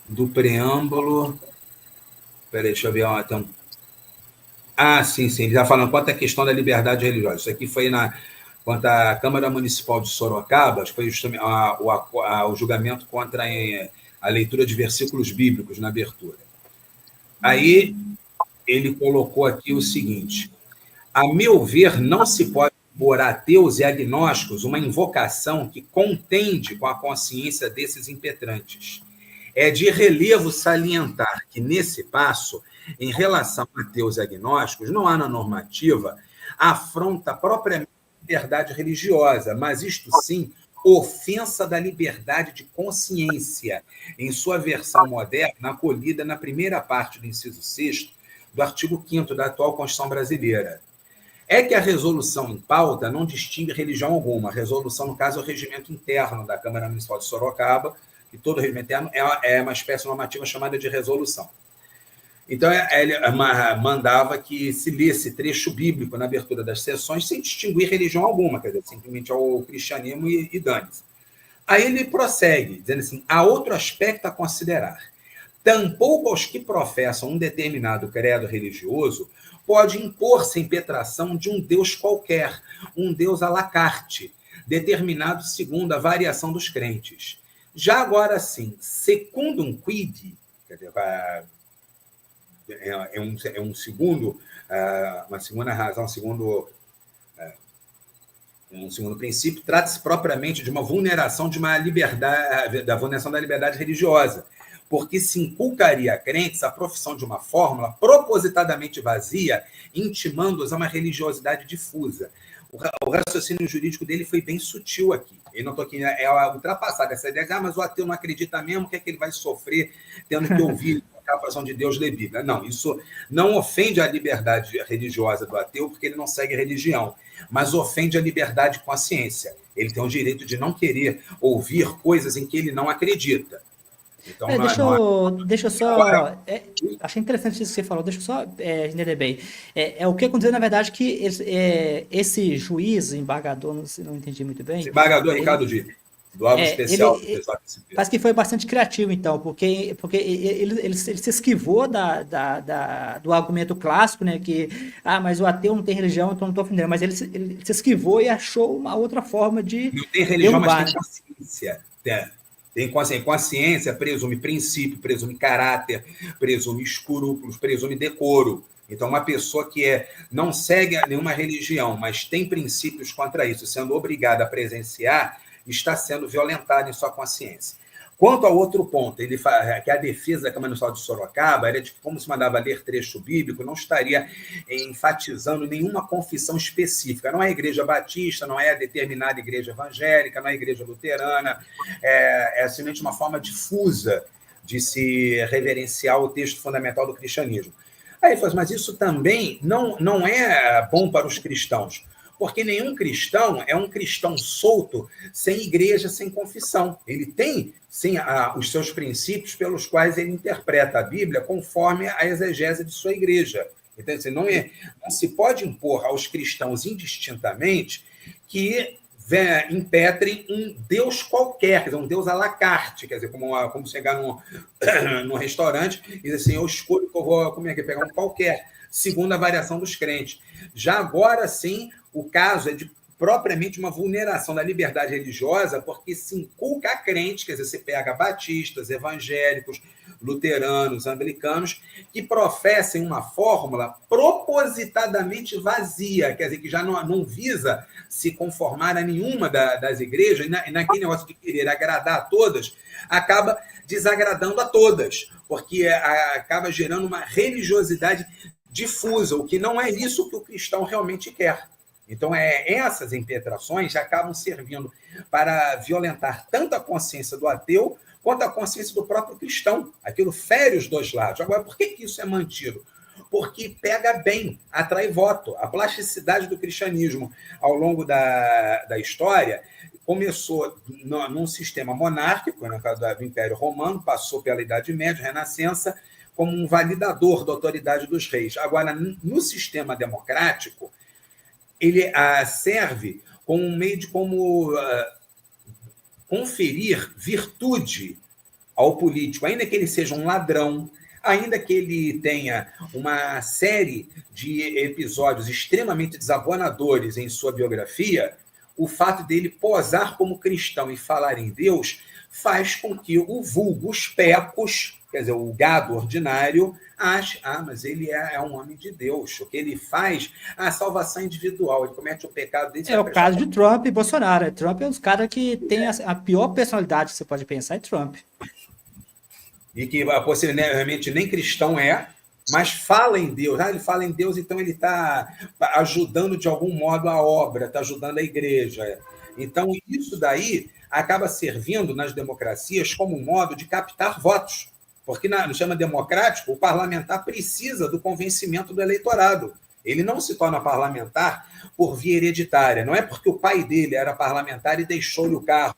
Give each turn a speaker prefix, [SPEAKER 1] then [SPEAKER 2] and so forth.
[SPEAKER 1] do preâmbulo. Peraí, deixa eu ver. Sim. Ele está falando quanto à questão da liberdade religiosa. Isso aqui foi quanto à Câmara Municipal de Sorocaba, acho que foi justamente o julgamento contra a leitura de versículos bíblicos na abertura. Aí ele colocou aqui o seguinte: a meu ver, não se pode por ateus e agnósticos uma invocação que contende com a consciência desses impetrantes. É de relevo salientar que, nesse passo, em relação a ateus e agnósticos, não há na normativa afronta propriamente a liberdade religiosa, mas isto sim, ofensa da liberdade de consciência, em sua versão moderna, acolhida na primeira parte do inciso 6º do artigo 5º da atual Constituição brasileira. É que a resolução em pauta não distingue religião alguma. A resolução, no caso, é o regimento interno da Câmara Municipal de Sorocaba, que todo regimento interno é uma espécie normativa chamada de resolução. Então, ele mandava que se lesse trecho bíblico na abertura das sessões sem distinguir religião alguma, quer dizer, simplesmente ao cristianismo e dane-se. Aí ele prossegue, dizendo assim: há outro aspecto a considerar. Tampouco aos que professam um determinado credo religioso pode impor-se a impetração de um Deus qualquer, um Deus à la carte, determinado segundo a variação dos crentes. Já agora, sim, secundum quid, quer dizer, uma segunda razão, um segundo princípio, trata-se propriamente de uma vulneração da vulneração da liberdade religiosa, porque se inculcaria a crentes a profissão de uma fórmula propositadamente vazia, intimando-os a uma religiosidade difusa. O raciocínio jurídico dele foi bem sutil aqui. Ele não estou aqui, ultrapassado essa ideia de mas o ateu não acredita mesmo, o que é que ele vai sofrer tendo que ouvir a profissão de Deus ler Bíblia? Não, isso não ofende a liberdade religiosa do ateu, porque ele não segue religião, mas ofende a liberdade de consciência. Ele tem o direito de não querer ouvir coisas em que ele não acredita.
[SPEAKER 2] Então, deixa eu só... achei interessante isso que você falou. Deixa eu só entender bem. O que aconteceu, na verdade, que esse juiz, embargador, não entendi muito bem...
[SPEAKER 1] Esse embargador, Ricardo Dini, do alvo especial.
[SPEAKER 2] Parece que foi bastante criativo, então, porque ele se esquivou do argumento clássico, né, que, mas o ateu não tem religião, então não estou ofendendo. Mas ele se esquivou e achou uma outra forma de...
[SPEAKER 1] Não tem religião, mas tem consciência. Tem consciência, presume princípio, presume caráter, presume escrúpulos, presume decoro. Então, uma pessoa que não segue nenhuma religião, mas tem princípios contra isso, sendo obrigada a presenciar, está sendo violentada em sua consciência. Quanto ao outro ponto, ele fala que a defesa da Câmara Municipal de Sorocaba era de que, como se mandava ler trecho bíblico, não estaria enfatizando nenhuma confissão específica. Não é a Igreja Batista, não é a determinada Igreja Evangélica, não é a Igreja Luterana, é simplesmente uma forma difusa de se reverenciar o texto fundamental do cristianismo. Aí ele fala, mas isso também não é bom para os cristãos, porque nenhum cristão é um cristão solto, sem igreja, sem confissão. Ele tem, sim, os seus princípios pelos quais ele interpreta a Bíblia conforme a exegese de sua igreja. Então, assim, não se pode impor aos cristãos indistintamente que impetrem um Deus qualquer, quer dizer, um Deus à la carte, quer dizer, como chegar num restaurante e dizer assim, eu escolho que eu vou pegar um qualquer, segundo a variação dos crentes. Já agora, sim, o caso é de propriamente uma vulneração da liberdade religiosa, porque se inculca a crente, quer dizer, você pega batistas, evangélicos, luteranos, anglicanos, que professem uma fórmula propositadamente vazia, quer dizer, que já não visa se conformar a nenhuma das igrejas, e naquele negócio de querer agradar a todas, acaba desagradando a todas, porque acaba gerando uma religiosidade difusa, o que não é isso que o cristão realmente quer. Então, essas impetrações acabam servindo para violentar tanto a consciência do ateu quanto a consciência do próprio cristão. Aquilo fere os dois lados. Agora, por que isso é mantido? Porque pega bem, atrai voto. A plasticidade do cristianismo ao longo da história começou num sistema monárquico, no caso do Império Romano, passou pela Idade Média, Renascença, como um validador da autoridade dos reis. Agora, no sistema democrático, ele serve como um meio de conferir virtude ao político, ainda que ele seja um ladrão, ainda que ele tenha uma série de episódios extremamente desabonadores em sua biografia, o fato dele posar como cristão e falar em Deus faz com que o vulgo, os pecos, quer dizer, o gado ordinário, ache, mas ele é um homem de Deus. O que ele faz, a salvação individual, ele comete o pecado dele.
[SPEAKER 2] É o caso de Trump e Bolsonaro. Trump é um dos caras que tem a pior personalidade que você pode pensar, é Trump.
[SPEAKER 1] E que possivelmente nem cristão mas fala em Deus. Ele fala em Deus, então ele está ajudando de algum modo a obra, está ajudando a igreja. Então, isso daí acaba servindo nas democracias como um modo de captar votos. Porque no sistema democrático, o parlamentar precisa do convencimento do eleitorado. Ele não se torna parlamentar por via hereditária. Não é porque o pai dele era parlamentar e deixou-lhe o cargo.